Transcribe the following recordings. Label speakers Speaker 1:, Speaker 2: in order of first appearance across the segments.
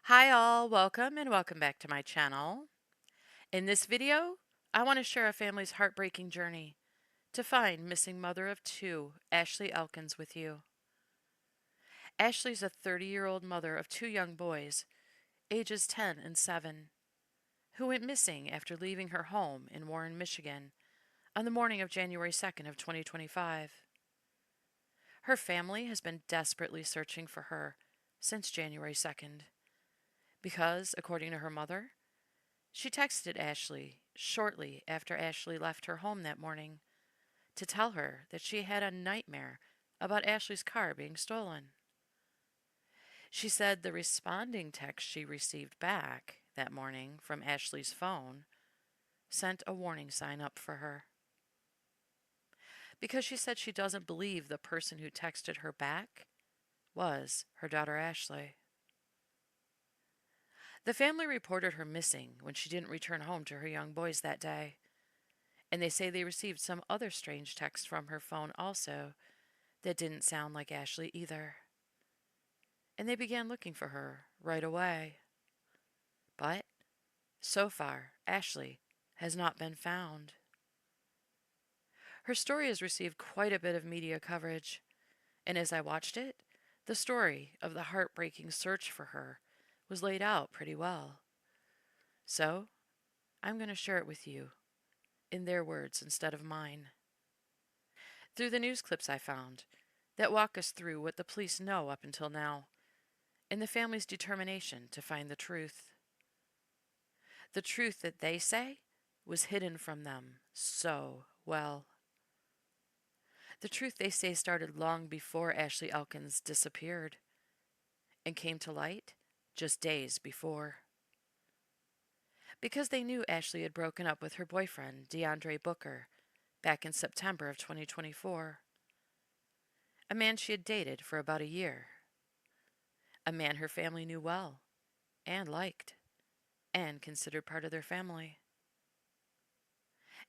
Speaker 1: Hi all, welcome and welcome back to my channel. In this video, I want to share a family's heartbreaking journey to find missing mother of two, Ashley Elkins, with you. Ashley's a 30-year-old mother of two young boys, ages 10 and 7, who went missing after leaving her home in Warren, Michigan on the morning of January 2nd of 2025. Her family has been desperately searching for her since January 2nd because, according to her mother, she texted Ashley shortly after Ashley left her home that morning to tell her that she had a nightmare about Ashley's car being stolen. She said the responding text she received back that morning from Ashley's phone sent a warning sign up for her. Because she said she doesn't believe the person who texted her back was her daughter Ashley. The family reported her missing when she didn't return home to her young boys that day, and they say they received some other strange texts from her phone also that didn't sound like Ashley either. And they began looking for her right away. But so far, Ashley has not been found. Her story has received quite a bit of media coverage, and as I watched it, the story of the heartbreaking search for her was laid out pretty well. So, I'm going to share it with you in their words instead of mine. Through the news clips I found that walk us through what the police know up until now and the family's determination to find the truth. The truth that they say was hidden from them so well. The truth they say started long before Ashley Elkins disappeared and came to light just days before. Because they knew Ashley had broken up with her boyfriend, DeAndre Booker, back in September of 2024. A man she had dated for about a year. A man her family knew well and liked and considered part of their family.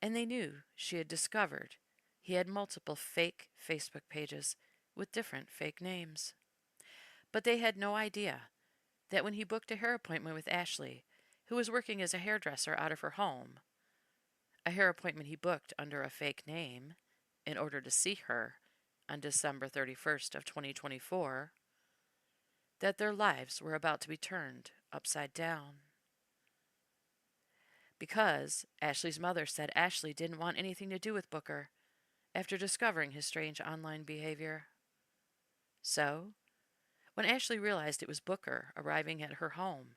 Speaker 1: And they knew she had discovered he had multiple fake Facebook pages with different fake names. But they had no idea that when he booked a hair appointment with Ashley, who was working as a hairdresser out of her home, a hair appointment he booked under a fake name in order to see her on December 31st of 2024, that their lives were about to be turned upside down. Because Ashley's mother said Ashley didn't want anything to do with Booker after discovering his strange online behavior. So, when Ashley realized it was Booker arriving at her home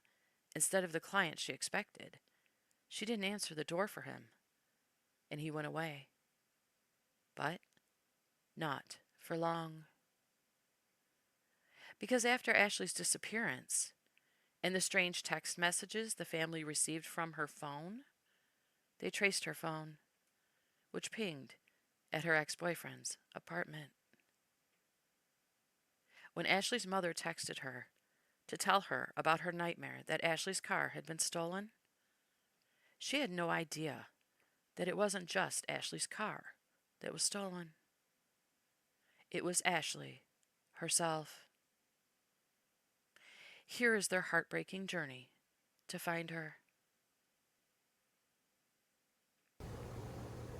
Speaker 1: instead of the client she expected, she didn't answer the door for him, and he went away. But not for long. Because after Ashley's disappearance and the strange text messages the family received from her phone, they traced her phone, which pinged at her ex-boyfriend's apartment. When Ashley's mother texted her to tell her about her nightmare that Ashley's car had been stolen, she had no idea that it wasn't just Ashley's car that was stolen. It was Ashley herself. Here is their heartbreaking journey to find her.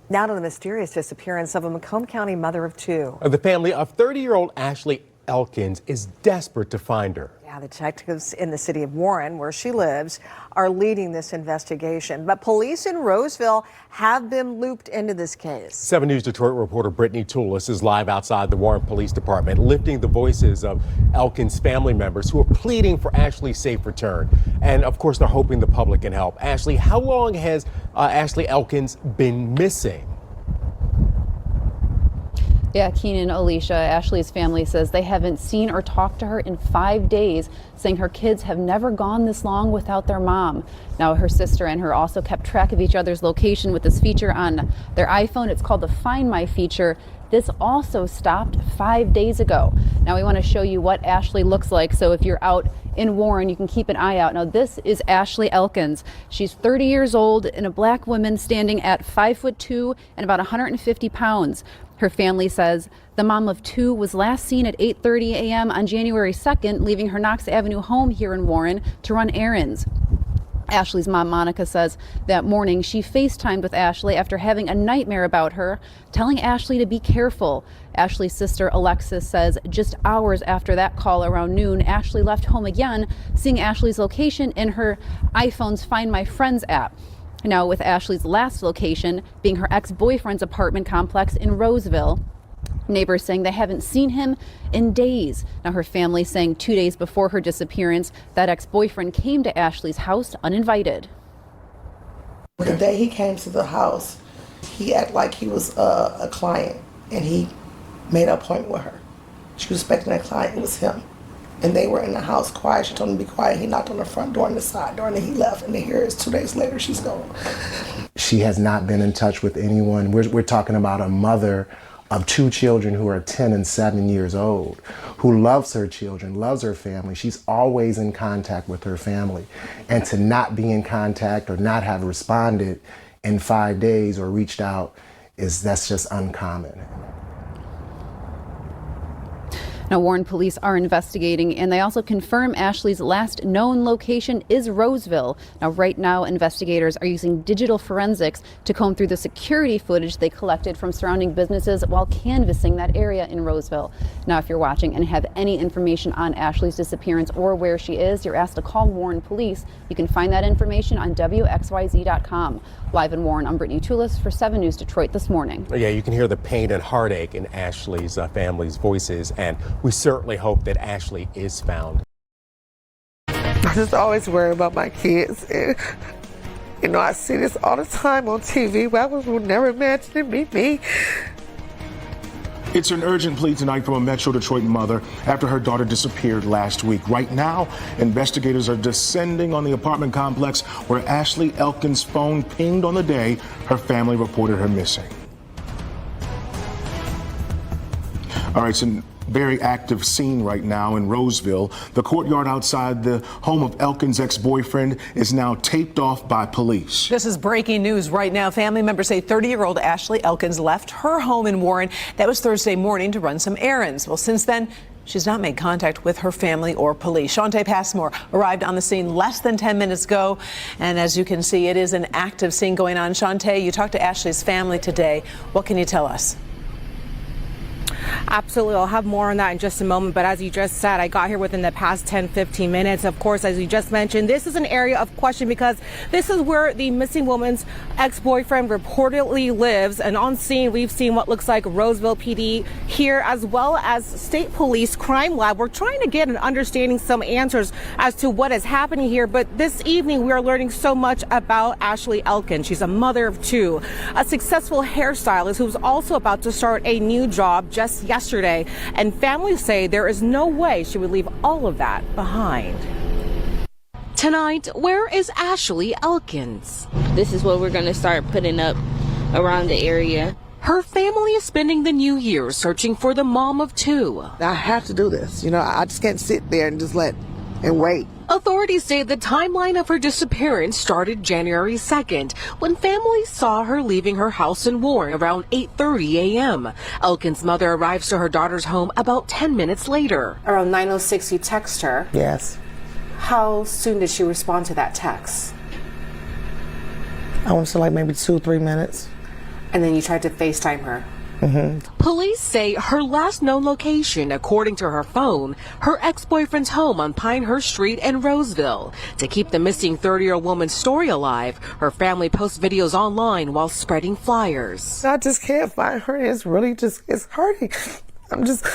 Speaker 2: Now to the mysterious disappearance of a Macomb County mother of two.
Speaker 3: The family of 30-year-old Ashley Elkins is desperate to find her.
Speaker 2: Yeah, the detectives in the city of Warren, where she lives, are leading this investigation. But police in Roseville have been looped into this case.
Speaker 3: 7 News Detroit reporter Brittany Toulis is live outside the Warren Police Department, lifting the voices of Elkins' family members who are pleading for Ashley's safe return. And of course, they're hoping the public can help. Ashley, how long has Ashley Elkins been missing?
Speaker 4: Yeah, Keenan, Alicia, Ashley's family says they haven't seen or talked to her in 5 days, saying her kids have never gone this long without their mom. Now, her sister and her also kept track of each other's location with this feature on their iPhone. It's called the Find My feature. This also stopped 5 days ago. Now, we want to show you what Ashley looks like. So if you're out in Warren, you can keep an eye out. Now, this is Ashley Elkins. She's 30 years old and a black woman standing at 5'2" and about 150 pounds. Her family says the mom of two was last seen at 8:30 a.m. on January 2nd, leaving her Knox Avenue home here in Warren to run errands. Ashley's mom, Monica, says that morning she FaceTimed with Ashley after having a nightmare about her, telling Ashley to be careful. Ashley's sister, Alexis, says just hours after that call around noon, Ashley left home again, seeing Ashley's location in her iPhone's Find My Friends app. Now, with Ashley's last location being her ex-boyfriend's apartment complex in Roseville. Neighbors saying they haven't seen him in days. Now, her family saying 2 days before her disappearance, that ex-boyfriend came to Ashley's house uninvited.
Speaker 5: The day he came to the house, he acted like he was a client, and he made an appointment with her. She was expecting that client. It was him. And they were in the house quiet. She told him to be quiet. He knocked on the front door and the side door, and then he left. And then here is 2 days later, she's gone.
Speaker 6: She has not been in touch with anyone. We're talking about a mother of two children who are 10 and 7 years old, who loves her children, loves her family. She's always in contact with her family. And to not be in contact or not have responded in 5 days or reached out, that's just uncommon.
Speaker 4: Now, Warren police are investigating, and they also confirm Ashley's last known location is Roseville. Now, right now, investigators are using digital forensics to comb through the security footage they collected from surrounding businesses while canvassing that area in Roseville. Now, if you're watching and have any information on Ashley's disappearance or where she is, you're asked to call Warren police. You can find that information on WXYZ.com. Live in Warren, I'm Brittany Toulis for 7 News Detroit this morning.
Speaker 3: Yeah, you can hear the pain and heartache in Ashley's family's voices, and we certainly hope that Ashley is found.
Speaker 5: I just always worry about my kids. And, I see this all the time on TV, but I would never imagine it be me.
Speaker 7: It's an urgent plea tonight from a Metro Detroit mother after her daughter disappeared last week. Right now, investigators are descending on the apartment complex where Ashley Elkins' phone pinged on the day her family reported her missing. All right, so very active scene right now in Roseville. The courtyard outside the home of Elkins' ex-boyfriend is now taped off by police.
Speaker 8: This is breaking news right now. Family members say 30-year-old Ashley Elkins left her home in Warren. That was Thursday morning to run some errands. Well, since then, she's not made contact with her family or police. Shante Passmore arrived on the scene less than 10 minutes ago. And as you can see, it is an active scene going on. Shante, you talked to Ashley's family today. What can you tell us?
Speaker 9: Absolutely. I'll have more on that in just a moment. But as you just said, I got here within the past 10-15 minutes. Of course, as you just mentioned, this is an area of question because this is where the missing woman's ex-boyfriend reportedly lives. And on scene, we've seen what looks like Roseville PD here, as well as State Police Crime Lab. We're trying to get and understanding some answers as to what is happening here. But this evening, we are learning so much about Ashley Elkins. She's a mother of two, a successful hairstylist who's also about to start a new job just yesterday, and families say there is no way she would leave all of that behind.
Speaker 10: Tonight, where is Ashley Elkins?
Speaker 11: This is what we're going to start putting up around the area.
Speaker 10: Her family is spending the new year searching for the mom of two.
Speaker 5: I have to do this. I just can't sit there and just wait.
Speaker 10: Authorities say the timeline of her disappearance started January 2nd, when families saw her leaving her house in Warren around 8:30 a.m. Elkins' mother arrives to her daughter's home about 10 minutes later.
Speaker 9: Around 9:06, you text her.
Speaker 5: Yes.
Speaker 9: How soon did she respond to that text?
Speaker 5: I want to say maybe 2-3 minutes.
Speaker 9: And then you tried to FaceTime her.
Speaker 10: Police say her last known location, according to her phone, her ex-boyfriend's home on Pinehurst Street in Roseville. To keep the missing 30-year-old woman's story alive, her family posts videos online while spreading flyers.
Speaker 5: I just can't find her. It's really it's hurting. I'm just...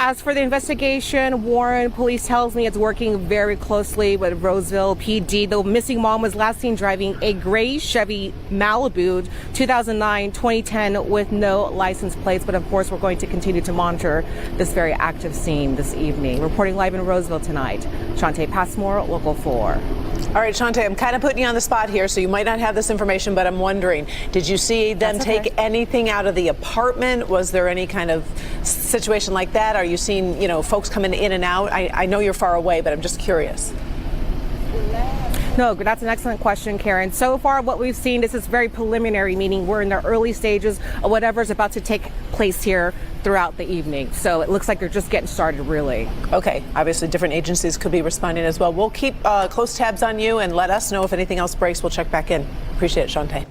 Speaker 9: As for the investigation, Warren police tells me it's working very closely with Roseville PD. The missing mom was last seen driving a gray Chevy Malibu 2009-2010 with no license plates. But of course, we're going to continue to monitor this very active scene this evening. Reporting live in Roseville tonight, Shante Passmore, Local 4.
Speaker 8: All right, Shante, I'm kind of putting you on the spot here, so you might not have this information, but I'm wondering, did you see them take anything out of the apartment? Was there any kind of situation like that? Are you seeing, folks coming in and out? I know you're far away, but I'm just curious.
Speaker 9: No, that's an excellent question, Karen. So far, what we've seen, this is very preliminary, meaning we're in the early stages of whatever's about to take place here throughout the evening. So it looks like they're just getting started, really.
Speaker 8: Okay, obviously different agencies could be responding as well. We'll keep close tabs on you and let us know if anything else breaks. We'll check back in. Appreciate it, Shantae.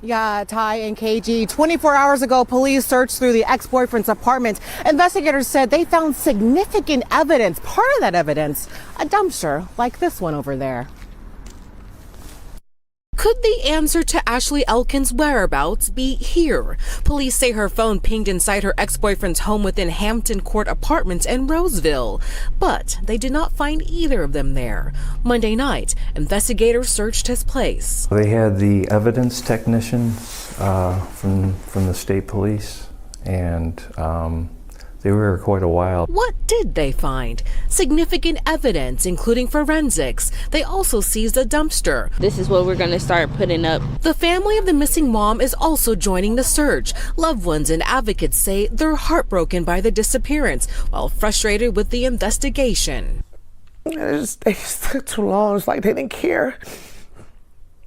Speaker 9: Yeah, Ty and KG. 24 hours ago, police searched through the ex-boyfriend's apartment. Investigators said they found significant evidence. Part of that evidence, a dumpster like this one over there.
Speaker 10: Could the answer to Ashley Elkins' whereabouts be here? Police say her phone pinged inside her ex-boyfriend's home within Hampton Court Apartments in Roseville, but they did not find either of them there. Monday night, investigators searched his place.
Speaker 12: They had the evidence technicians from the state police, and they were here quite a while.
Speaker 10: What did they find? Significant evidence, including forensics. They also seized a dumpster.
Speaker 11: This is what we're going to start putting up.
Speaker 10: The family of the missing mom is also joining the search. Loved ones and advocates say they're heartbroken by the disappearance, while frustrated with the investigation.
Speaker 5: They just took too long. It's like they didn't care.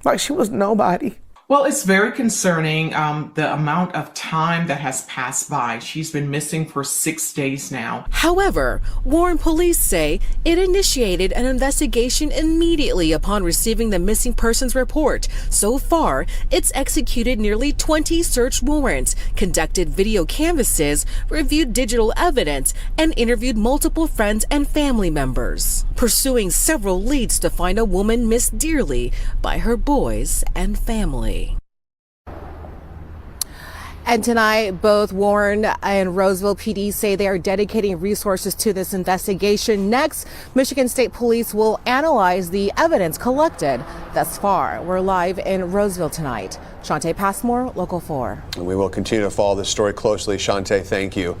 Speaker 5: Like she was nobody.
Speaker 13: Well, it's very concerning, the amount of time that has passed by. She's been missing for 6 days now.
Speaker 10: However, Warren police say it initiated an investigation immediately upon receiving the missing persons report. So far, it's executed nearly 20 search warrants, conducted video canvasses, reviewed digital evidence, and interviewed multiple friends and family members, pursuing several leads to find a woman missed dearly by her boys and family.
Speaker 9: And tonight, both Warren and Roseville PD say they are dedicating resources to this investigation. Next, Michigan State Police will analyze the evidence collected thus far. We're live in Roseville tonight. Shantae Passmore, Local 4.
Speaker 14: And we will continue to follow this story closely. Shantae, thank you.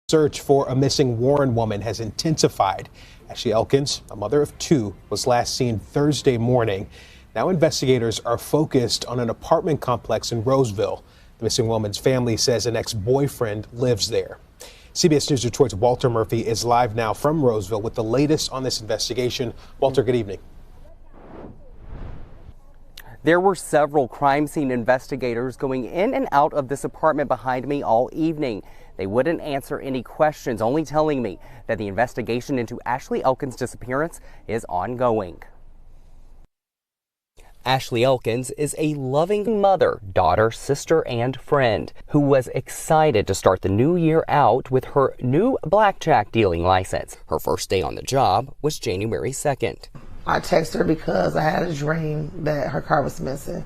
Speaker 15: Search for a missing Warren woman has intensified. Ashley Elkins, a mother of two, was last seen Thursday morning. Now investigators are focused on an apartment complex in Roseville. The missing woman's family says an ex-boyfriend lives there. CBS News Detroit's Walter Murphy is live now from Roseville with the latest on this investigation. Walter, good evening.
Speaker 16: There were several crime scene investigators going in and out of this apartment behind me all evening. They wouldn't answer any questions, only telling me that the investigation into Ashley Elkins' disappearance is ongoing. Ashley Elkins is a loving mother, daughter, sister, and friend who was excited to start the new year out with her new blackjack dealing license. Her first day on the job was January 2nd.
Speaker 5: I texted her because I had a dream that her car was missing.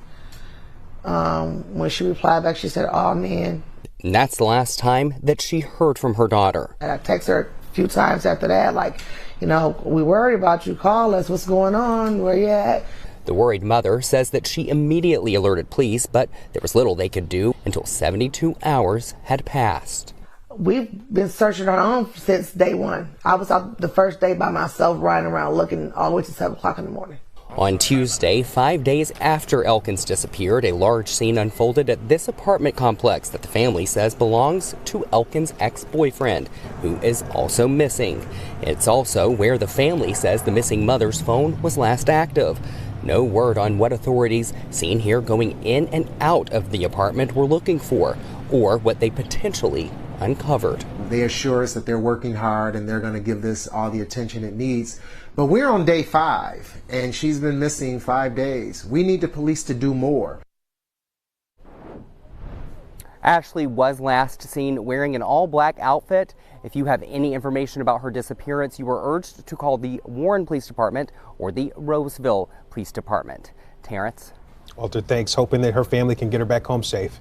Speaker 5: When she replied back, she said, "Oh, man."
Speaker 16: And that's the last time that she heard from her daughter.
Speaker 5: And I texted her a few times after that, like, you know, we worried about you. Call us. What's going on? Where you at?
Speaker 16: The worried mother says that she immediately alerted police, but there was little they could do until 72 hours had passed.
Speaker 5: We've been searching our own since day one. I was out the first day by myself riding around looking all the way to 7 o'clock in the morning.
Speaker 16: On Tuesday, 5 days after Elkins disappeared, a large scene unfolded at this apartment complex that the family says belongs to Elkins' ex-boyfriend, who is also missing. It's also where the family says the missing mother's phone was last active. No word on what authorities seen here going in and out of the apartment were looking for, or what they potentially uncovered.
Speaker 6: They assure us that they're working hard and they're going to give this all the attention it needs. But we're on day 5, and she's been missing 5 days. We need the police to do more.
Speaker 16: Ashley was last seen wearing an all-black outfit. If you have any information about her disappearance, you are urged to call the Warren Police Department or the Roseville Police Department. Terrence?
Speaker 15: Walter, thanks. Hoping that her family can get her back home safe.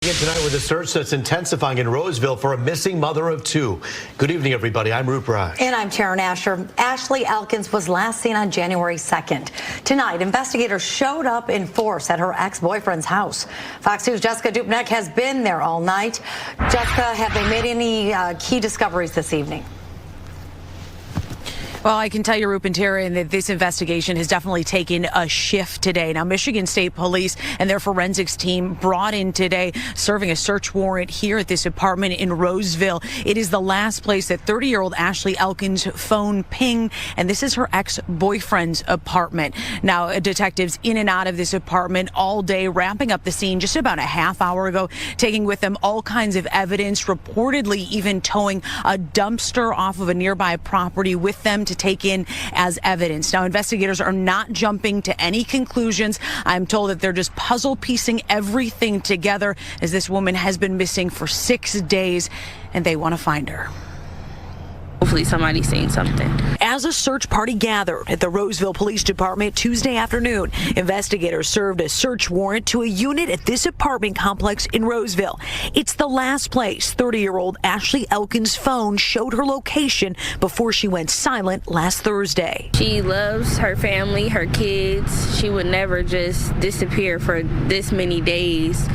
Speaker 17: Again tonight with a search that's intensifying in Roseville for a missing mother of two. Good evening, everybody. I'm Rupraj.
Speaker 18: And I'm Taryn Asher. Ashley Elkins was last seen on January 2nd. Tonight, investigators showed up in force at her ex-boyfriend's house. Fox News' Jessica Dupneck has been there all night. Jessica, have they made any key discoveries this evening?
Speaker 19: Well, I can tell you, Rup and Terry, that this investigation has definitely taken a shift today. Now, Michigan State Police and their forensics team brought in today, serving a search warrant here at this apartment in Roseville. It is the last place that 30-year-old Ashley Elkins' phone pinged, and this is her ex-boyfriend's apartment. Now, detectives in and out of this apartment all day, wrapping up the scene just about a half hour ago, taking with them all kinds of evidence, reportedly even towing a dumpster off of a nearby property with them to take in as evidence. Now, investigators are not jumping to any conclusions. I'm told that they're just puzzle piecing everything together, as this woman has been missing for 6 days and they want to find her.
Speaker 11: Hopefully somebody's seen something.
Speaker 19: As a search party gathered at the Roseville Police Department Tuesday afternoon, investigators served a search warrant to a unit at this apartment complex in Roseville. It's the last place 30-year-old Ashley Elkins' phone showed her location before she went silent last Thursday.
Speaker 11: She loves her family, her kids. She would never just disappear for this many days.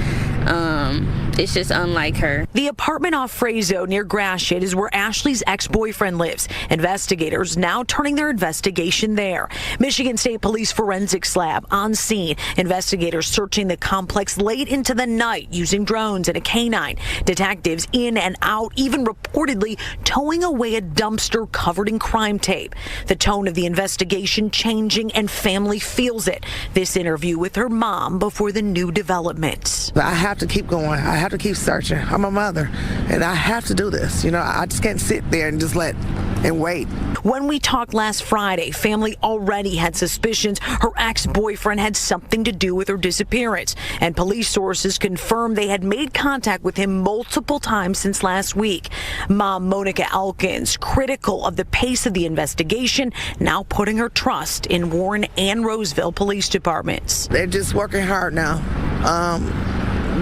Speaker 11: It's just unlike her.
Speaker 19: The apartment off Frazo near Gratiot is where Ashley's ex-boyfriend lives. Investigators now turning their investigation there. Michigan State Police Forensics Lab on scene. Investigators searching the complex late into the night using drones and a canine. Detectives in and out, even reportedly towing away a dumpster covered in crime tape. The tone of the investigation changing, and family feels it. This interview with her mom before the new developments.
Speaker 5: I have to keep going. I have to keep searching. I'm a mother, and I have to do this. You know, I just can't sit there and just let and wait.
Speaker 19: When we talked last Friday, family already had suspicions her ex-boyfriend had something to do with her disappearance, and police sources confirmed they had made contact with him multiple times since last week. Mom Monica Elkins, critical of the pace of the investigation, now putting her trust in Warren and Roseville police departments.
Speaker 5: They're just working hard now.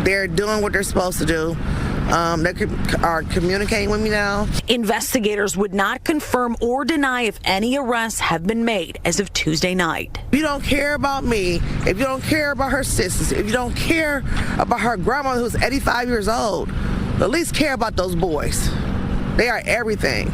Speaker 5: They're doing what they're supposed to do. They are communicating with me now.
Speaker 19: Investigators would not confirm or deny if any arrests have been made as of Tuesday night.
Speaker 5: If you don't care about me, if you don't care about her sisters, if you don't care about her grandmother who's 85 years old, at least care about those boys. They are everything.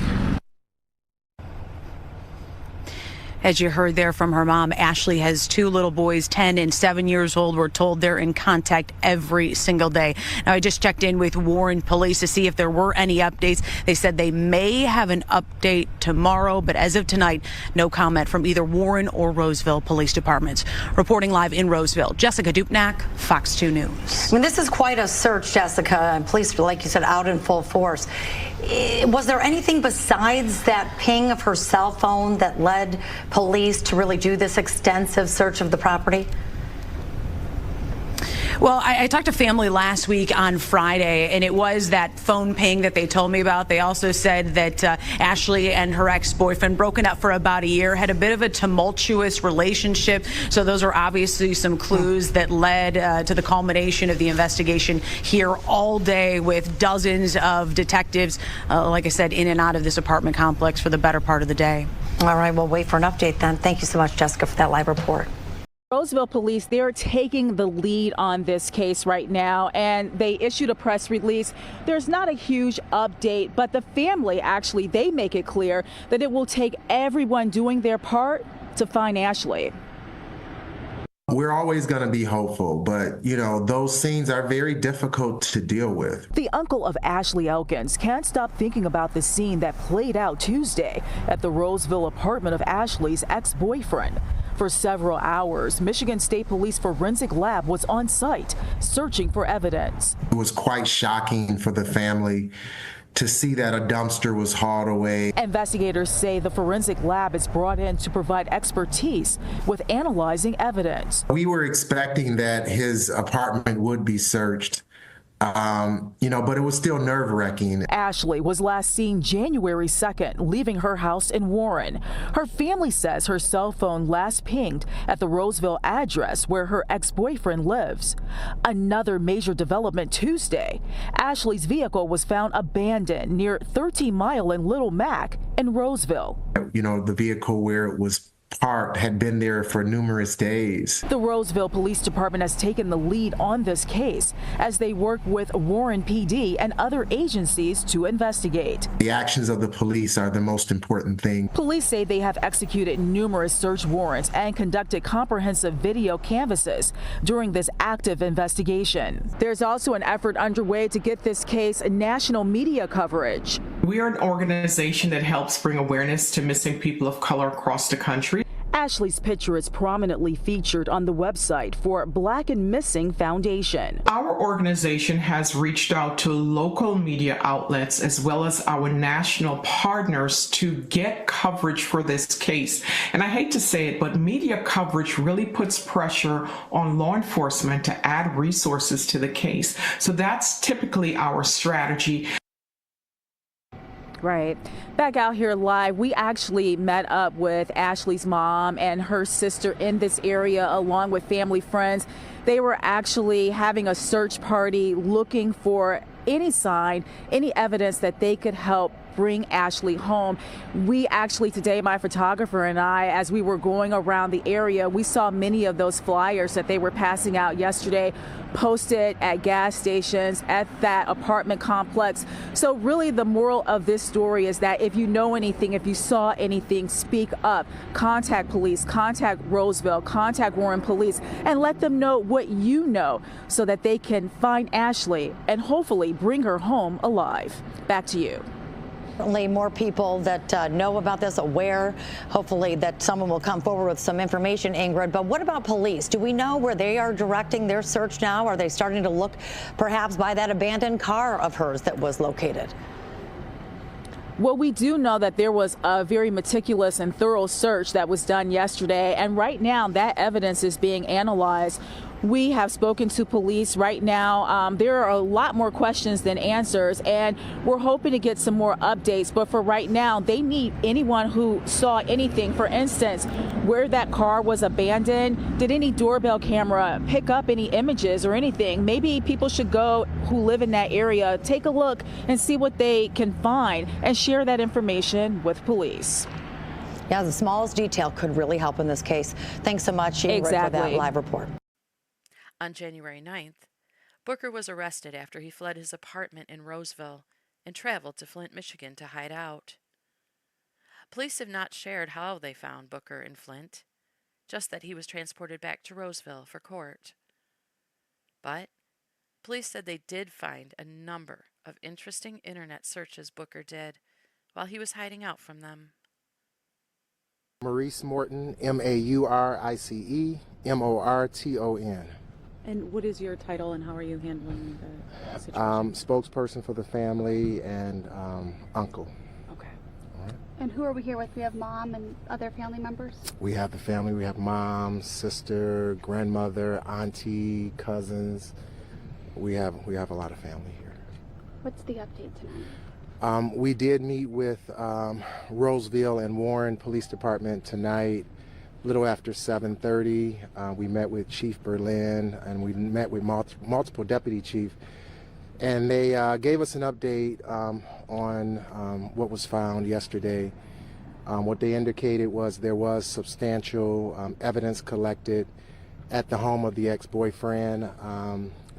Speaker 19: As you heard there from her mom, Ashley has 2 little boys, 10 and 7 years old. We're told they're in contact every single day. Now, I just checked in with Warren Police to see if there were any updates. They said they may have an update tomorrow, but as of tonight, no comment from either Warren or Roseville Police Departments. Reporting live in Roseville, Jessica Dupnack, Fox 2 News.
Speaker 18: I mean, this is quite a search, Jessica, and police, like you said, out in full force. Was there anything besides that ping of her cell phone that led police to really do this extensive search of the property?
Speaker 19: Well, I talked to family last week on Friday, and it was that phone ping that they told me about. They also said that Ashley and her ex-boyfriend, broken up for about a year, had a bit of a tumultuous relationship. So those are obviously some clues that led to the culmination of the investigation here all day, with dozens of detectives, like I said, in and out of this apartment complex for the better part of the day.
Speaker 18: All right, we'll wait for an update then. Thank you so much, Jessica, for that live report.
Speaker 20: Roseville police, they're taking the lead on this case right now, and they issued a press release. There's not a huge update, but the family, actually, they make it clear that it will take everyone doing their part to find Ashley.
Speaker 6: We're always going to be hopeful, but, you know, those scenes are very difficult to deal with.
Speaker 20: The uncle of Ashley Elkins can't stop thinking about the scene that played out Tuesday at the Roseville apartment of Ashley's ex-boyfriend. For several hours, Michigan State Police Forensic Lab was on site searching for evidence.
Speaker 6: It was quite shocking for the family to see that a dumpster was hauled away.
Speaker 20: Investigators say the forensic lab is brought in to provide expertise with analyzing evidence.
Speaker 6: We were expecting that his apartment would be searched, you know, but it was still nerve-wracking.
Speaker 20: Ashley was last seen January 2nd, leaving her house in Warren. Her family says her cell phone last pinged at the Roseville address where her ex-boyfriend lives. Another major development Tuesday. Ashley's vehicle was found abandoned near 13 Mile and Little Mac in Roseville.
Speaker 6: You know, the vehicle where it was heart had been there for numerous days.
Speaker 20: The Roseville Police Department has taken the lead on this case as they work with Warren PD and other agencies to investigate.
Speaker 6: The actions of the police are the most important thing.
Speaker 20: Police say they have executed numerous search warrants and conducted comprehensive video canvasses during this active investigation. There's also an effort underway to get this case national media coverage.
Speaker 13: We are an organization that helps bring awareness to missing people of color across the country.
Speaker 20: Ashley's picture is prominently featured on the website for Black and Missing Foundation.
Speaker 13: Our organization has reached out to local media outlets as well as our national partners to get coverage for this case. And I hate to say it, but media coverage really puts pressure on law enforcement to add resources to the case. So that's typically our strategy.
Speaker 20: Right. Back out here live, we actually met up with Ashley's mom and her sister in this area along with family friends. They were actually having a search party looking for any sign, any evidence that they could help bring Ashley home. We actually today, my photographer and I, as we were going around the area, we saw many of those flyers that they were passing out yesterday, posted at gas stations, at that apartment complex. So really the moral of this story is that if you know anything, if you saw anything, speak up, contact police, contact Roseville, contact Warren Police, and let them know what you know so that they can find Ashley and hopefully bring her home alive. Back to you.
Speaker 18: Certainly more people that know about this, aware, hopefully that someone will come forward with some information, Ingrid. But what about police? Do we know where they are directing their search now? Are they starting to look perhaps by that abandoned car of hers that was located?
Speaker 20: Well, we do know that there was a very meticulous and thorough search that was done yesterday, and right now that evidence is being analyzed. We have spoken to police right now. There are a lot more questions than answers, and we're hoping to get some more updates. But for right now, they need anyone who saw anything. For instance, where that car was abandoned, did any doorbell camera pick up any images or anything? Maybe people should go who live in that area, take a look and see what they can find and share that information with police.
Speaker 18: Yeah, the smallest detail could really help in this case. Thanks so much, Ingrid, for that live report.
Speaker 1: On January 9th, Booker was arrested after he fled his apartment in Roseville and traveled to Flint, Michigan to hide out. Police have not shared how they found Booker in Flint, just that he was transported back to Roseville for court. But police said they did find a number of interesting internet searches Booker did while he was hiding out from them.
Speaker 6: Maurice Morton, M-A-U-R-I-C-E, M-O-R-T-O-N.
Speaker 4: And what is your title and how are you handling the situation?
Speaker 6: Spokesperson for the family and uncle.
Speaker 4: Okay.
Speaker 6: All right.
Speaker 21: And who are we here with? We have mom and other family members?
Speaker 6: We have the family. We have mom, sister, grandmother, auntie, cousins. We have a lot of family here.
Speaker 21: What's the update tonight?
Speaker 6: We did meet with Roseville and Warren Police Department tonight. Little after 7:30, we met with Chief Berlin and we met with multiple deputy chief, and they gave us an update on what was found yesterday. What they indicated was there was substantial evidence collected at the home of the ex-boyfriend.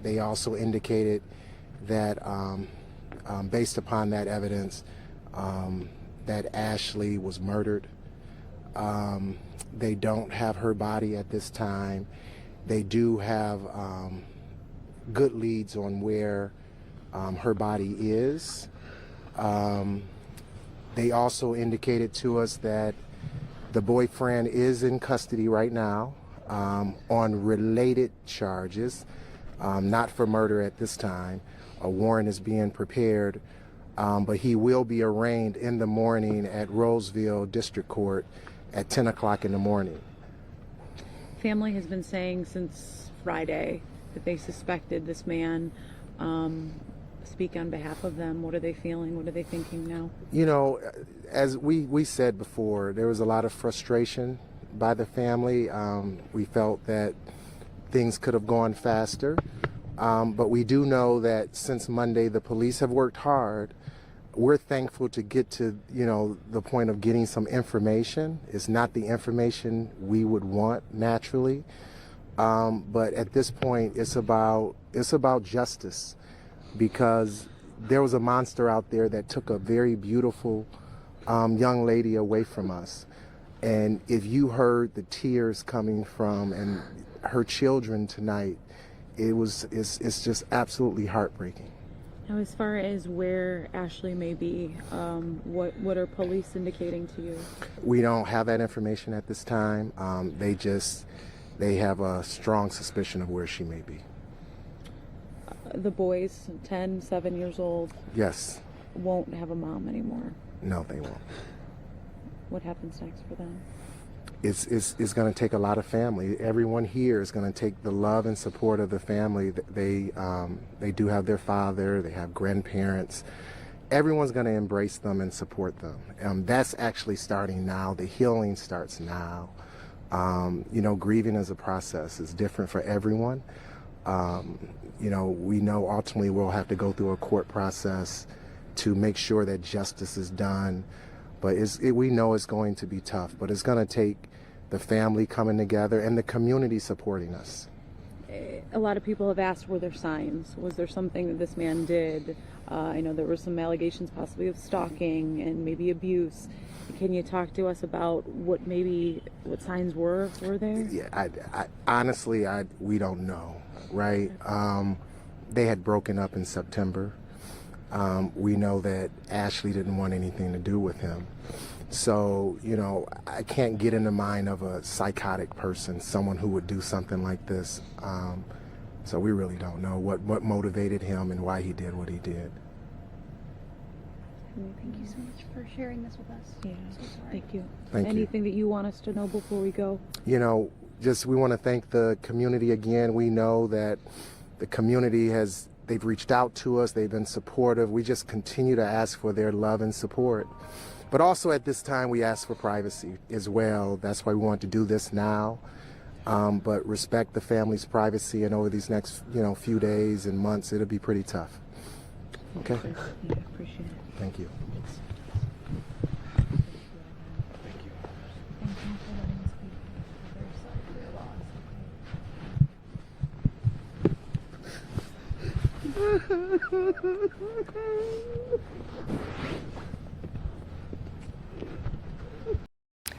Speaker 6: They also indicated that based upon that evidence, that Ashley was murdered. They don't have her body at this time. They do have good leads on where her body is. They also indicated to us that the boyfriend is in custody right now on related charges, not for murder at this time. A warrant is being prepared, but he will be arraigned in the morning at Roseville District Court at 10 o'clock in the morning.
Speaker 4: Family has been saying since Friday that they suspected this man. Speak on behalf of them. What are they feeling? What are they thinking now?
Speaker 6: You know, as we said before, there was a lot of frustration by the family. We felt that things could have gone faster. But we do know that since Monday, the police have worked hard we're thankful to get to, the point of getting some information. It's not the information we would want naturally, but at this point, it's about justice, because there was a monster out there that took a very beautiful young lady away from us. And if you heard the tears coming from and her children tonight, it's just absolutely heartbreaking.
Speaker 2: Now, as far as where Ashley may be, what are police indicating to you?
Speaker 6: We don't have that information at this time. They have a strong suspicion of where she may be.
Speaker 2: The boys, 10, 7 years old,
Speaker 6: Yes.
Speaker 2: won't have a mom anymore.
Speaker 6: No, they won't.
Speaker 2: What happens next for them?
Speaker 6: It's going to take a lot of family. Everyone here is going to take the love and support of the family. They do have their father, they have grandparents. Everyone's going to embrace them and support them. That's actually starting now. The healing starts now. Grieving is a process. It's different for everyone. We know ultimately we'll have to go through a court process to make sure that justice is done. But we know it's going to be tough, but it's going to take the family coming together and the community supporting us.
Speaker 2: A lot of people have asked, were there signs? Was there something that this man did? I know there were some allegations possibly of stalking and maybe abuse. Can you talk to us about what signs were there?
Speaker 6: Yeah, I honestly, we don't know, right? They had broken up in September. We know that Ashley didn't want anything to do with him. So, I can't get in the mind of a psychotic person, someone who would do something like this. So we really don't know what motivated him and why he did what he did.
Speaker 21: Thank you so much for sharing this with us.
Speaker 2: Yeah,
Speaker 21: so sorry.
Speaker 2: Thank you.
Speaker 6: Thank you.
Speaker 2: Anything that you want us to know before we go?
Speaker 6: We want to thank the community again. We know that the community they've reached out to us, they've been supportive. We just continue to ask for their love and support. But also at this time, we ask for privacy as well. That's why we want to do this now. But respect the family's privacy, and over these next, few days and months, it'll be pretty tough. Okay?
Speaker 2: Yeah, appreciate it.
Speaker 6: Thank you.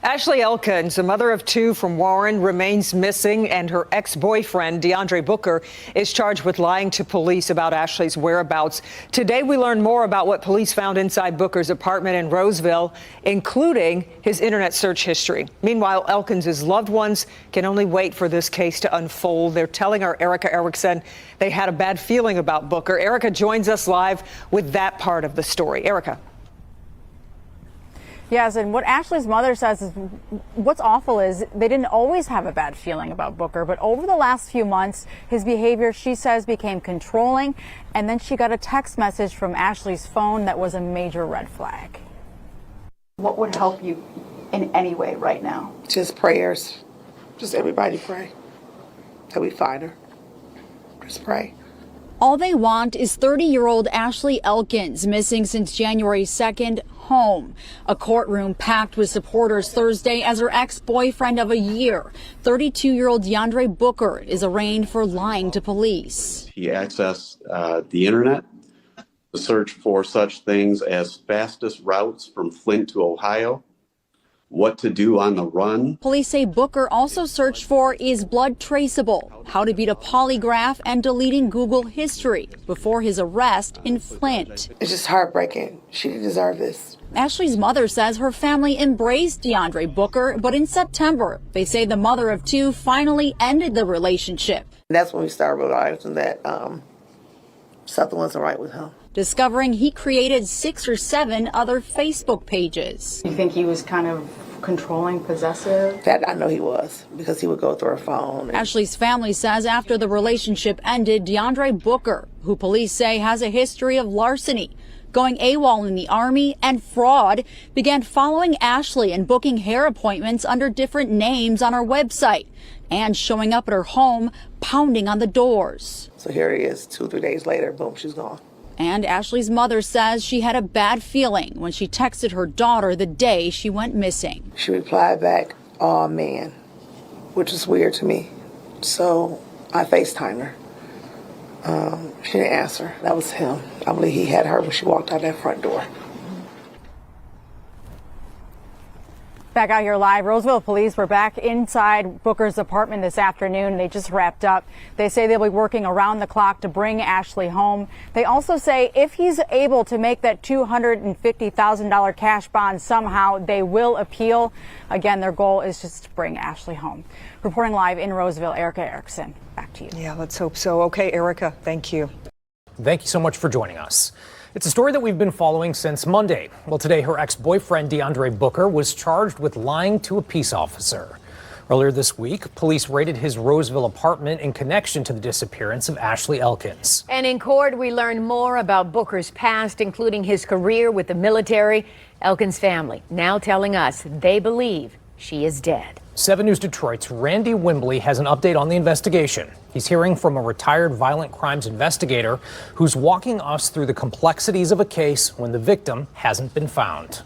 Speaker 22: Ashley Elkins, a mother of two from Warren, remains missing, and her ex-boyfriend, DeAndre Booker, is charged with lying to police about Ashley's whereabouts. Today, we learned more about what police found inside Booker's apartment in Roseville, including his internet search history. Meanwhile, Elkins' loved ones can only wait for this case to unfold. They're telling our Erica Erickson they had a bad feeling about Booker. Erica joins us live with that part of the story. Erica.
Speaker 23: Yes, and what Ashley's mother says is what's awful is they didn't always have a bad feeling about Booker, but over the last few months, his behavior, she says, became controlling, and then she got a text message from Ashley's phone that was a major red flag.
Speaker 4: What would help you in any way right now?
Speaker 5: Just prayers. Just everybody pray that we find her. Just pray.
Speaker 24: All they want is 30-year-old Ashley Elkins, missing since January 2nd, home. A courtroom packed with supporters Thursday as her ex-boyfriend of a year, 32-year-old DeAndre Booker, is arraigned for lying to police.
Speaker 25: He accessed the internet to search for such things as fastest routes from Flint to Ohio, what to do on the run.
Speaker 24: Police say Booker also searched for is blood traceable, how to beat a polygraph, and deleting Google history before his arrest in Flint.
Speaker 5: It's just heartbreaking. She didn't deserve this.
Speaker 24: Ashley's mother says her family embraced DeAndre Booker, but in September, they say the mother of two finally ended the relationship.
Speaker 5: And that's when we started realizing that something wasn't right with him.
Speaker 24: Discovering he created 6 or 7 other Facebook pages.
Speaker 4: You think he was kind of controlling, possessive?
Speaker 5: That I know he was, because he would go through her phone.
Speaker 24: Ashley's family says after the relationship ended, DeAndre Booker, who police say has a history of larceny, going AWOL in the Army, and fraud, began following Ashley and booking hair appointments under different names on her website and showing up at her home, pounding on the doors.
Speaker 5: So here he is, 2-3 days later, boom, she's gone.
Speaker 24: And Ashley's mother says she had a bad feeling when she texted her daughter the day she went missing.
Speaker 5: She replied back, "Aw, man," which is weird to me. So I FaceTimed her. She didn't answer. That was him. I believe he had her when she walked out that front door.
Speaker 23: Back out here live, Roseville police were back inside Booker's apartment this afternoon. They just wrapped up. They say they'll be working around the clock to bring Ashley home. They also say if he's able to make that $250,000 cash bond somehow, they will appeal. Again, their goal is just to bring Ashley home. Reporting live in Roseville, Erica Erickson. Back to you.
Speaker 22: Yeah, let's hope so. Okay, Erica, thank you.
Speaker 3: Thank you so much for joining us. It's a story that we've been following since Monday. Well, today, her ex-boyfriend, DeAndre Booker, was charged with lying to a peace officer. Earlier this week, police raided his Roseville apartment in connection to the disappearance of Ashley Elkins.
Speaker 7: And in court, we learned more about Booker's past, including his career with the military. Elkins' family now telling us they believe she is dead.
Speaker 3: 7 News Detroit's Randy Wimbley has an update on the investigation. He's hearing from a retired violent crimes investigator who's walking us through the complexities of a case when the victim hasn't been found.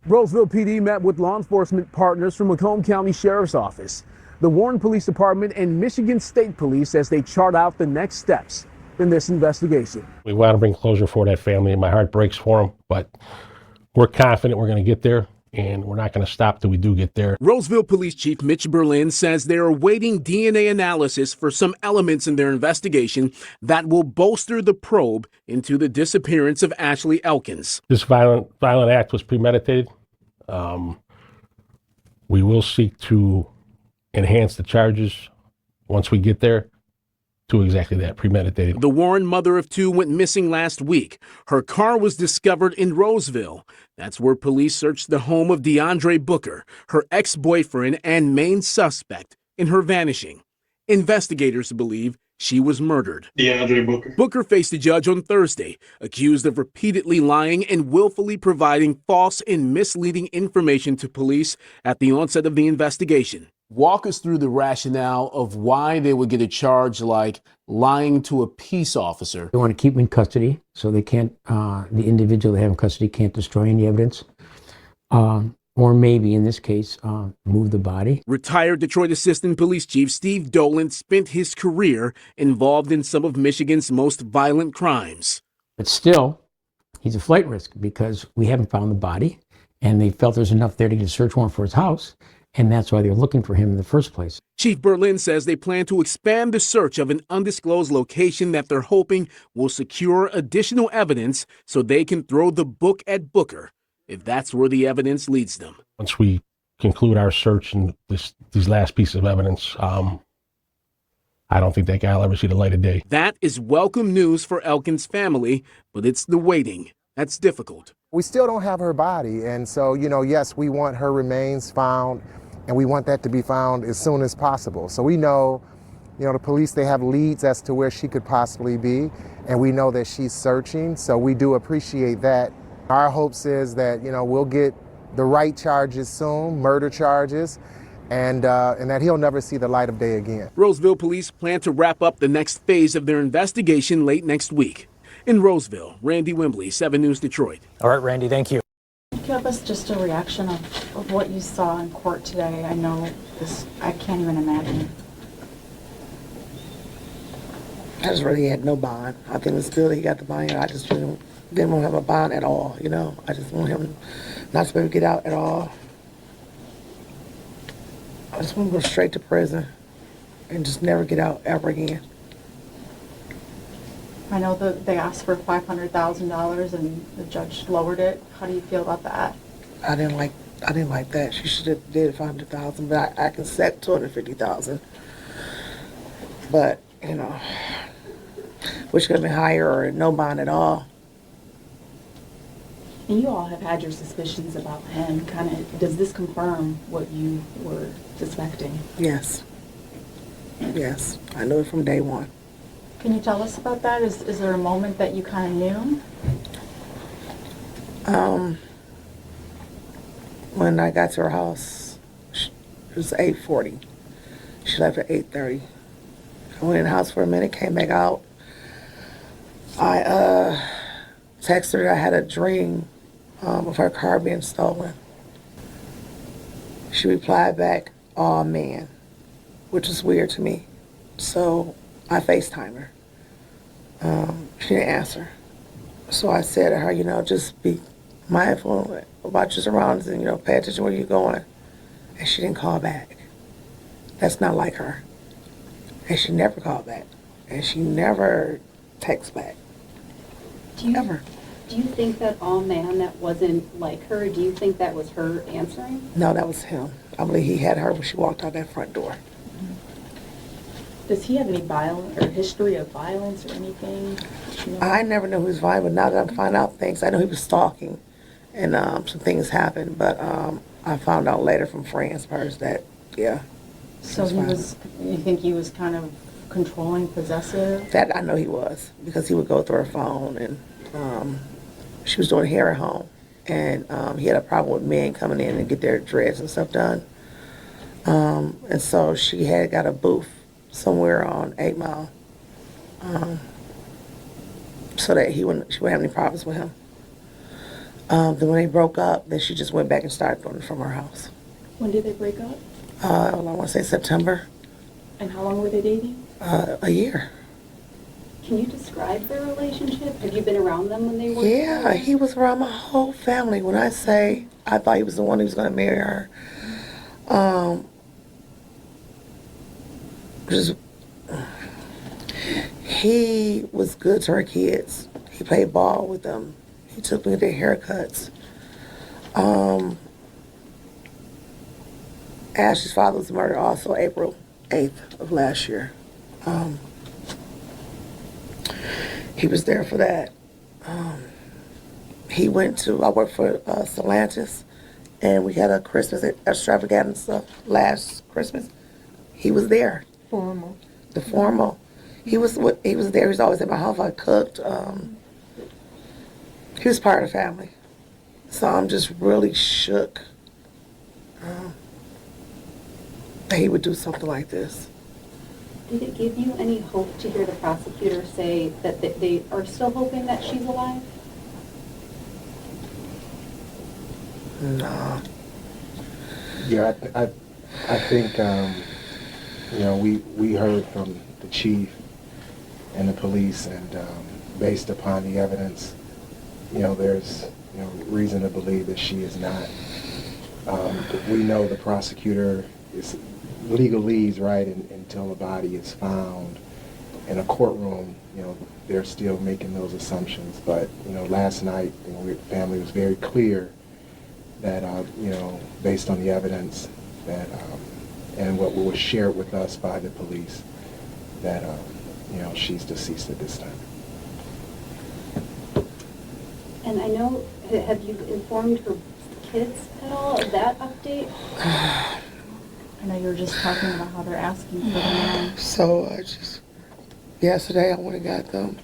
Speaker 8: Roseville PD met with law enforcement partners from Macomb County Sheriff's Office, the Warren Police Department, and Michigan State Police as they chart out the next steps in this investigation.
Speaker 10: We want to bring closure for that family, and my heart breaks for them, but we're confident we're going to get there. And we're not going to stop till we do get there.
Speaker 8: Roseville Police Chief Mitch Berlin says they are awaiting DNA analysis for some elements in their investigation that will bolster the probe into the disappearance of Ashley Elkins.
Speaker 10: This violent act was premeditated. We will seek to enhance the charges once we get there to exactly that, premeditated.
Speaker 8: The Warren mother of two went missing last week. Her car was discovered in Roseville. That's where police searched the home of DeAndre Booker, her ex-boyfriend and main suspect in her vanishing. Investigators believe she was murdered.
Speaker 12: DeAndre Booker.
Speaker 8: Booker faced a judge on Thursday, accused of repeatedly lying and willfully providing false and misleading information to police at the onset of the investigation. Walk us through the rationale of why they would get a charge like lying to a peace officer.
Speaker 26: They want to keep him in custody so they can't, the individual they have in custody can't destroy any evidence. Or maybe in this case, move the body.
Speaker 8: Retired Detroit Assistant Police Chief Steve Dolan spent his career involved in some of Michigan's most violent crimes.
Speaker 26: But still, he's a flight risk because we haven't found the body and they felt there's enough there to get a search warrant for his house. And that's why they're looking for him in the first place.
Speaker 8: Chief Berlin says they plan to expand the search of an undisclosed location that they're hoping will secure additional evidence so they can throw the book at Booker if that's where the evidence leads them.
Speaker 10: Once we conclude our search and these last pieces of evidence, I don't think that guy will ever see the light of day.
Speaker 8: That is welcome news for Elkins' family, but it's the waiting that's difficult.
Speaker 6: We still don't have her body, and so, yes, we want her remains found, and we want that to be found as soon as possible. So we know, the police, they have leads as to where she could possibly be, and we know that she's searching, so we do appreciate that. Our hopes is that, we'll get the right charges soon, murder charges, and that he'll never see the light of day again.
Speaker 8: Roseville police plan to wrap up the next phase of their investigation late next week. In Roseville, Randy Wimbley, 7 News Detroit.
Speaker 3: All right, Randy, thank you.
Speaker 23: Give us just a reaction of what you saw in court today. I know this, I can't even imagine.
Speaker 5: I just really had no bond. I think it's good he got the bond. I just didn't want to have a bond at all, I just want him not to be able to get out at all. I just want to go straight to prison and just never get out ever again.
Speaker 23: I know that they asked for $500,000 and the judge lowered it. How do you feel about that?
Speaker 5: I didn't like that. She should have did $500,000, but I can set $250,000. But which could have been higher or no bond at all.
Speaker 23: And you all have had your suspicions about him. Does this confirm what you were suspecting?
Speaker 5: Yes. Yes, I knew it from day one.
Speaker 23: Can you tell us about that? Is there a moment that you kind of knew?
Speaker 5: When I got to her house, it was 8:40. She left at 8:30. I went in the house for a minute, came back out. I texted her I had a dream of her car being stolen. She replied back, "Aw, man," which was weird to me. So I FaceTimed her. She didn't answer. So I said to her, just be mindful about your surroundings and, pay attention where you're going. And she didn't call back. That's not like her. And she never called back. And she never texts back. Ever.
Speaker 9: Do you think that all man that wasn't like her, do you think that was her answering?
Speaker 5: No, that was him. I believe he had her when she walked out that front door.
Speaker 12: Does he have any violence or history of violence or anything?
Speaker 5: I never knew he was violent, but now that I'm finding out things, I know he was stalking, and some things happened. But I found out later from friends first that, yeah.
Speaker 12: So you think he was kind of controlling, possessive?
Speaker 5: That I know he was, because he would go through her phone, and she was doing hair at home, and he had a problem with men coming in and get their dreads and stuff done. And so she had got a booth somewhere on 8 Mile, so that she wouldn't have any problems with him. Then when they broke up, then she just went back and started doing it from her house.
Speaker 12: When did they break up?
Speaker 5: I want to say September.
Speaker 12: And how long were they dating?
Speaker 5: A year.
Speaker 9: Can you describe their relationship? Have you been around them when they were
Speaker 5: Yeah,
Speaker 9: together?
Speaker 5: he was around my whole family. When I say I thought he was the one who was going to marry her, he was good to her kids. He played ball with them. He took me to their haircuts. Ashley's father was murdered also April 8th of last year. He was there for that. He went to, I worked for Stellantis, and we had a Christmas extravaganza last Christmas. He was there.
Speaker 12: Formal.
Speaker 5: The formal. He was there. He was always at my house. I cooked. He was part of the family. So I'm just really shook that he would do something like this.
Speaker 9: Did it give you any hope to hear the prosecutor say that they are still hoping that she's alive?
Speaker 5: No.
Speaker 6: Yeah, I think, we heard from the chief and the police, and based upon the evidence, there's reason to believe that she is not. We know the prosecutor is legalese, right, until the body is found in a courtroom. They're still making those assumptions. But last night, the family was very clear that based on the evidence that and what was shared with us by the police, that she's deceased at this time.
Speaker 9: And I know, have you informed her kids at all of that update?
Speaker 12: I know you were just talking about how they're asking for the man.
Speaker 5: So yesterday I went and got them.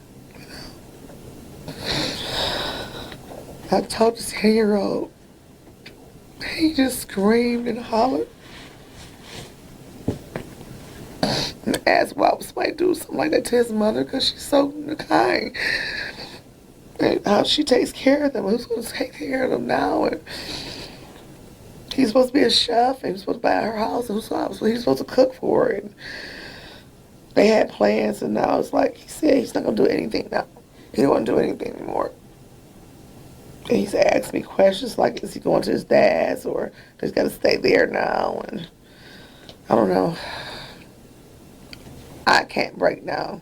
Speaker 5: I told this 10-year-old, he just screamed and hollered and asked why would somebody do something like that to his mother, because she's so kind. And how she takes care of them. Who's going to take care of them now? And he's supposed to be a chef, and he's supposed to buy her house, and he's supposed to cook for her. And they had plans, and now it's like he said he's not going to do anything now. He don't want to do anything anymore. And he's asked me questions like, is he going to his dad's, or he's got to stay there now? And I don't know. I can't break down.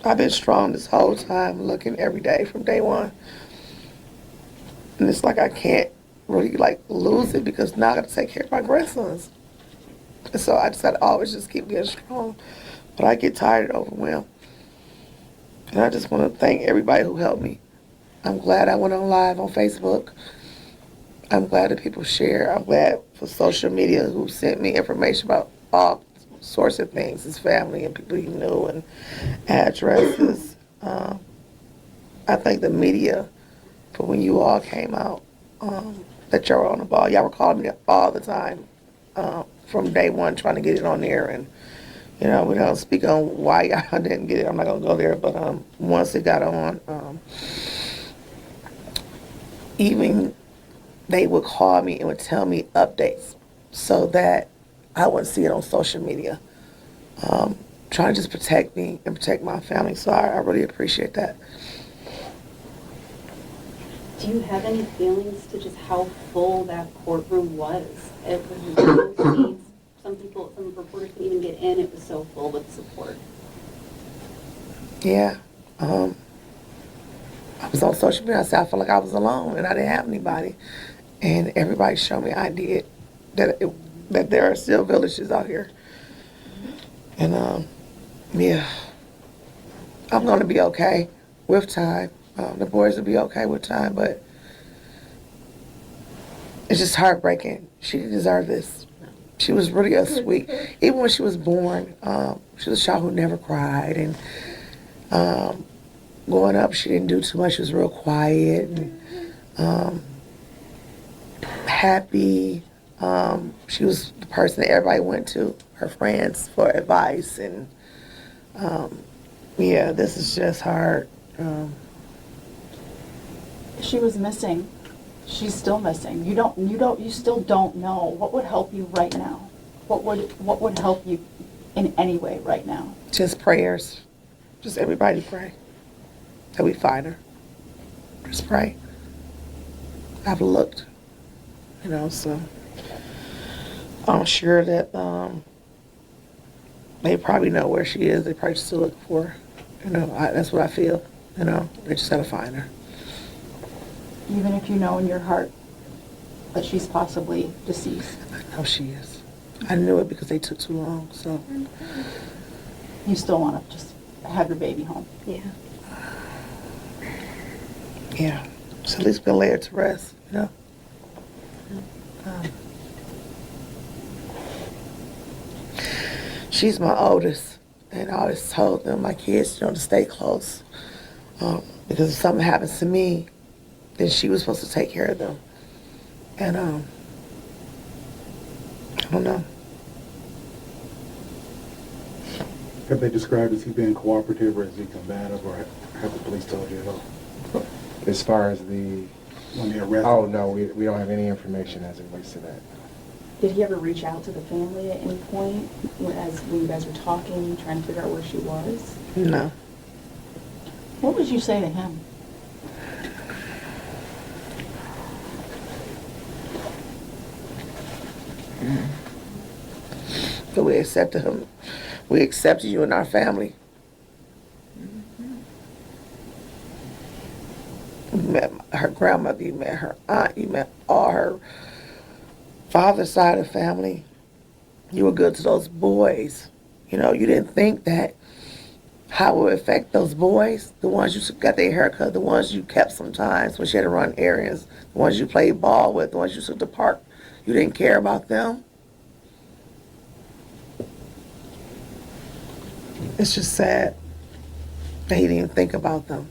Speaker 5: I've been strong this whole time, looking every day from day one. And it's like I can't really lose it, because now I got to take care of my grandsons. And so I just got to always just keep getting strong. But I get tired and overwhelmed. And I just want to thank everybody who helped me. I'm glad I went on live on Facebook. I'm glad that people share. I'm glad for social media who sent me information about all sorts of things, his family and people he knew and addresses. I thank the media for when you all came out, that y'all were on the ball. Y'all were calling me all the time from day one trying to get it on there. And, we don't speak on why y'all didn't get it. I'm not going to go there. But once it got on, even they would call me and would tell me updates so that I wouldn't see it on social media. Trying to just protect me and protect my family. So I really appreciate that.
Speaker 9: Do you have any feelings to just how full that courtroom was? It was no seats. Some reporters couldn't even get in. It was so full with support.
Speaker 5: Yeah. I was on social media. I said I felt like I was alone and I didn't have anybody. And everybody showed me I did. That there are still villages out here. And yeah, I'm gonna be okay with time. The boys will be okay with time, but it's just heartbreaking. She didn't deserve this. She was really a sweet, even when she was born, she was a child who never cried. And growing up, she didn't do too much. She was real quiet and happy. She was the person that everybody went to, her friends, for advice. And yeah, this is just hard.
Speaker 12: She was missing. She's still missing. You still don't know. What would help you right now? What would help you in any way right now?
Speaker 5: Just prayers. Just everybody pray that we find her. Just pray. I've looked, so I'm sure that they probably know where she is. They probably still looking for her. That's what I feel. They just gotta find her.
Speaker 12: Even if you know in your heart that she's possibly deceased.
Speaker 5: I know she is. I knew it because they took too long, so.
Speaker 12: You still want to just have your baby home.
Speaker 9: Yeah.
Speaker 5: Yeah. So at least we'll lay her to rest, She's my oldest, and I always told them, my kids, to stay close. Because if something happens to me, then she was supposed to take care of them. And I don't know.
Speaker 11: Have they described as he being cooperative, or is he combative, or have the police told you at all?
Speaker 6: As far as the...
Speaker 11: When they arrested?
Speaker 6: Oh, no, we don't have any information as it relates to that.
Speaker 12: Did he ever reach out to the family at any point when you guys were talking, trying to figure out where she was?
Speaker 5: No.
Speaker 12: What would you say to him?
Speaker 5: So we accepted him. We accepted you in our family. You met her grandmother, you met her aunt, you met all her father's side of the family. You were good to those boys. You didn't think that how it would affect those boys, the ones you got their haircut, the ones you kept sometimes when she had to run errands, the ones you played ball with, the ones you took to the park. You didn't care about them. It's just sad that he didn't even think about them.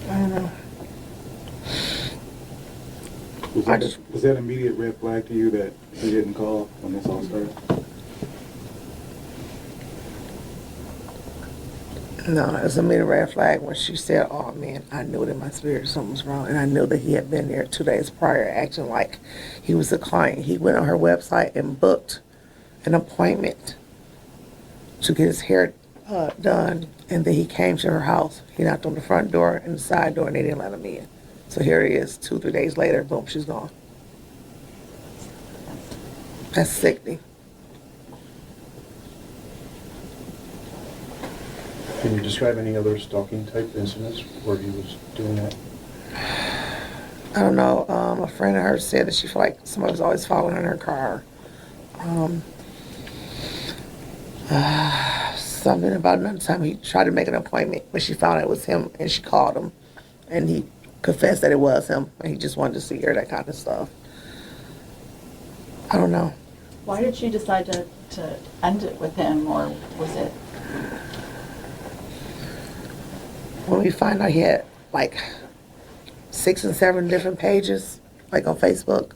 Speaker 5: I don't know.
Speaker 11: Was that an immediate red flag to you that he didn't call when this all started?
Speaker 5: No, it was a immediate red flag when she said, "Oh man, I knew it in my spirit something was wrong," and I knew that he had been there 2 days prior, acting like he was a client. He went on her website and booked an appointment to get his hair done, and then he came to her house. He knocked on the front door and the side door, and they didn't let him in. So here he is, 2-3 days later, boom, she's gone. That's sickening.
Speaker 11: Can you describe any other stalking type incidents where he was doing that?
Speaker 5: I don't know. A friend of hers said that she felt like somebody was always following her in her car. Something about another time he tried to make an appointment, but she found it was him, and she called him, and he confessed that it was him, and he just wanted to see her, that kind of stuff. I don't know.
Speaker 12: Why did she decide to end it with him, or was it?
Speaker 5: When we find out he had like 6 and 7 different pages, like on Facebook,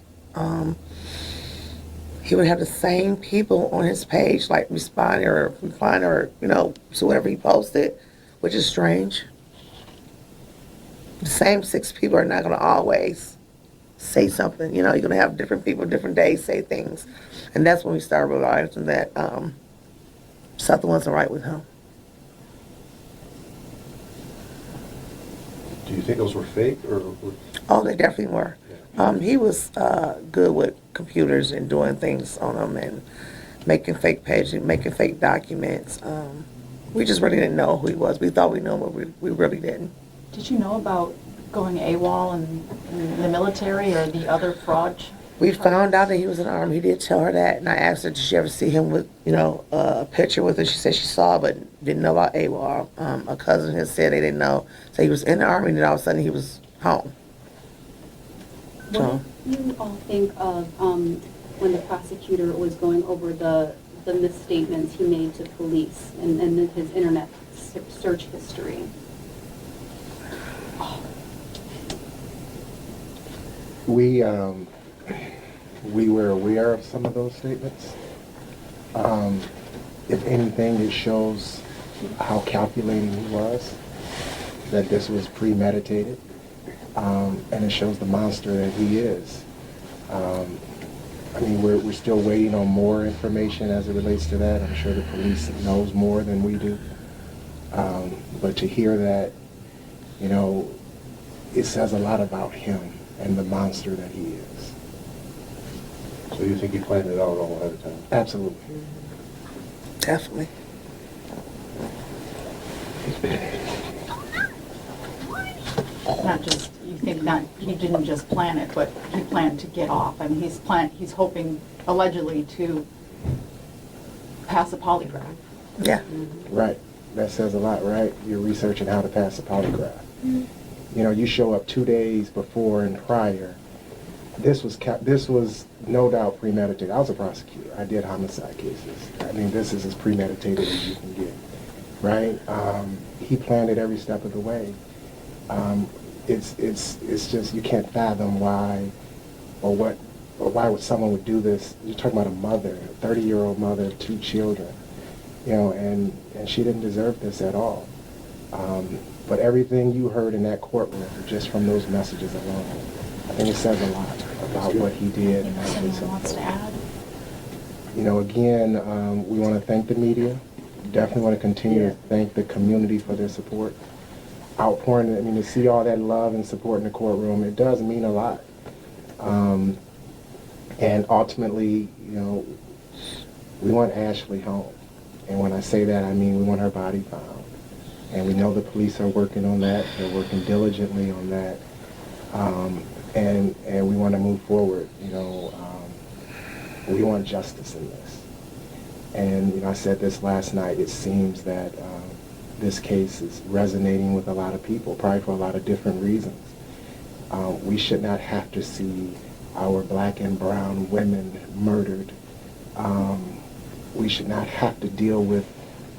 Speaker 5: he would have the same people on his page, like responding or replying or, to whatever he posted, which is strange. The same 6 people are not going to always say something. You know, you're going to have different people, different days say things. And that's when we started realizing that something wasn't right with him.
Speaker 13: Do you think those were fake or?
Speaker 5: Oh, they definitely were. He was good with computers and doing things on them and making fake pages, making fake documents. We just really didn't know who he was. We thought we knew him, but we really didn't.
Speaker 12: Did you know about going AWOL in the military or the other fraud?
Speaker 5: We found out that he was in the Army. He did tell her that, and I asked her, did she ever see him with, you know, a picture with her? She said she saw, but didn't know about AWOL. A cousin had said they didn't know. So he was in the Army, and then all of a sudden he was home.
Speaker 9: What do you all think of when the prosecutor was going over the misstatements he made to police and his internet search history?
Speaker 6: We were aware of some of those statements. If anything, it shows how calculating he was, that this was premeditated, and it shows the monster that he is. I mean, we're still waiting on more information as it relates to that. I'm sure the police knows more than we do. But to hear that, you know, it says a lot about him and the monster that he is.
Speaker 13: So you think he planned it out all ahead of time?
Speaker 6: Absolutely.
Speaker 5: Definitely.
Speaker 12: Not just, you think not, he didn't just plan it, but he planned to get off. I mean, he's hoping allegedly to pass a polygraph.
Speaker 5: Yeah.
Speaker 6: Right. That says a lot, right? You're researching how to pass a polygraph. You know, you show up 2 days before and prior. This was no doubt premeditated. I was a prosecutor. I did homicide cases. I mean, this is as premeditated as you can get, right? He planned it every step of the way. It's just, you can't fathom why or why would someone would do this. You're talking about a mother, a 30-year-old mother of 2 children, you know, and she didn't deserve this at all. But everything you heard in that courtroom, just from those messages alone, I think it says a lot about what he did.
Speaker 12: Anyone wants to add?
Speaker 6: You know, again, we want to thank the media. Definitely want to continue to thank the community for their support. Outpouring, I mean, to see all that love and support in the courtroom, it does mean a lot. And ultimately, you know, we want Ashley home. And when I say that, I mean we want her body found. And we know the police are working on that. They're working diligently on that. And we want to move forward. You know, we want justice in this. And, you know, I said this last night, it seems that this case is resonating with a lot of people, probably for a lot of different reasons. We should not have to see our black and brown women murdered. We should not have to deal with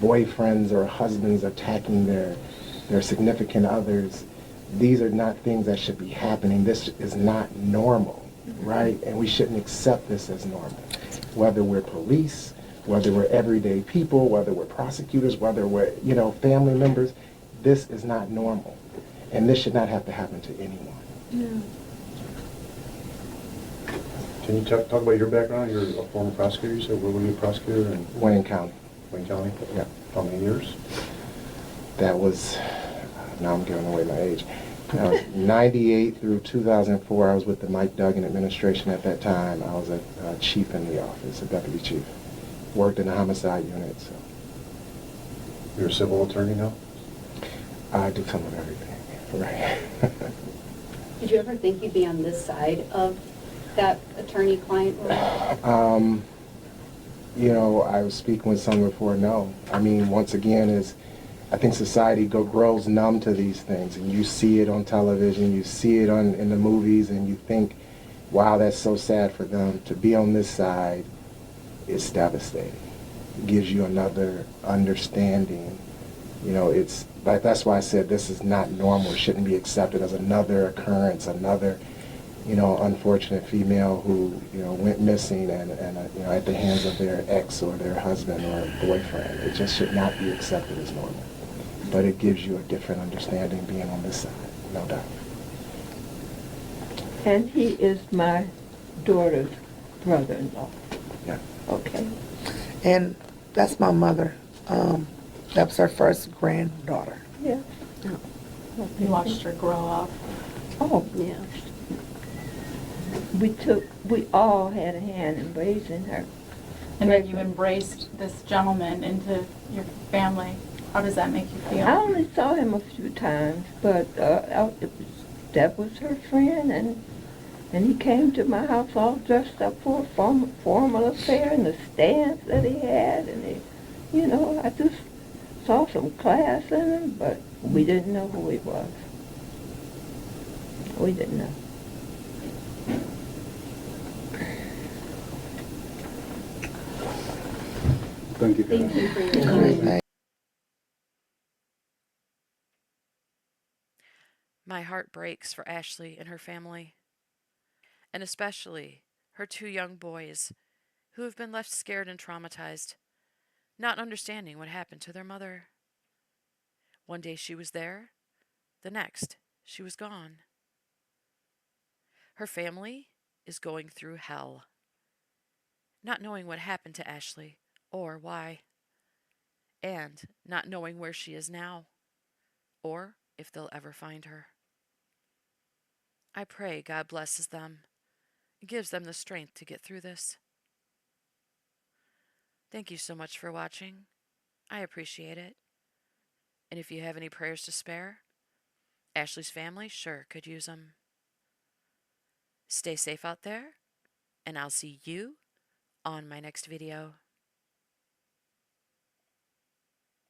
Speaker 6: boyfriends or husbands attacking their significant others. These are not things that should be happening. This is not normal, right? And we shouldn't accept this as normal. Whether we're police, whether we're everyday people, whether we're prosecutors, whether we're, you know, family members, this is not normal. And this should not have to happen to anyone.
Speaker 12: Yeah.
Speaker 13: Can you talk about your background? You're a former prosecutor, you said. Where were you a prosecutor? In
Speaker 6: Wayne County.
Speaker 13: Wayne County?
Speaker 6: Yeah.
Speaker 13: How many years?
Speaker 6: That was, now I'm giving away my age. 98 through 2004, I was with the Mike Duggan administration at that time. I was a chief in the office, a deputy chief. Worked in the homicide unit, so.
Speaker 13: You're a civil attorney now?
Speaker 6: I do some of everything, right.
Speaker 9: Did you ever think you'd be on this side of that attorney-client relationship?
Speaker 6: You know, I was speaking with someone before, no. I mean, once again, I think society grows numb to these things, and you see it on television, you see it in the movies, and you think, wow, that's so sad for them. To be on this side is devastating. It gives you another understanding. You know, that's why I said this is not normal. It shouldn't be accepted as another occurrence, another, you know, unfortunate female who, you know, went missing and you know, at the hands of their ex or their husband or boyfriend. It just should not be accepted as normal. But it gives you a different understanding being on this side. No doubt.
Speaker 14: And he is my daughter's brother-in-law.
Speaker 6: Yeah.
Speaker 14: Okay.
Speaker 5: And that's my mother. That was her first granddaughter.
Speaker 14: Yeah.
Speaker 12: You watched her grow up.
Speaker 14: Oh, yeah. We all had a hand in raising her.
Speaker 12: And then you embraced this gentleman into your family. How does that make you feel?
Speaker 14: I only saw him a few times, but that was her friend, and he came to my house all dressed up for a formal affair, and the stance that he had, and I just saw some class in him, but we didn't know who he was. We didn't know.
Speaker 11: Thank you.
Speaker 9: Thank you for your time.
Speaker 1: My heart breaks for Ashley and her family, and especially her 2 young boys who have been left scared and traumatized, not understanding what happened to their mother. One day she was there, the next she was gone. Her family is going through hell, not knowing what happened to Ashley or why, and not knowing where she is now or if they'll ever find her. I pray God blesses them and gives them the strength to get through this. Thank you so much for watching. I appreciate it. And if you have any prayers to spare, Ashley's family sure could use them. Stay safe out there, and I'll see you on my next video.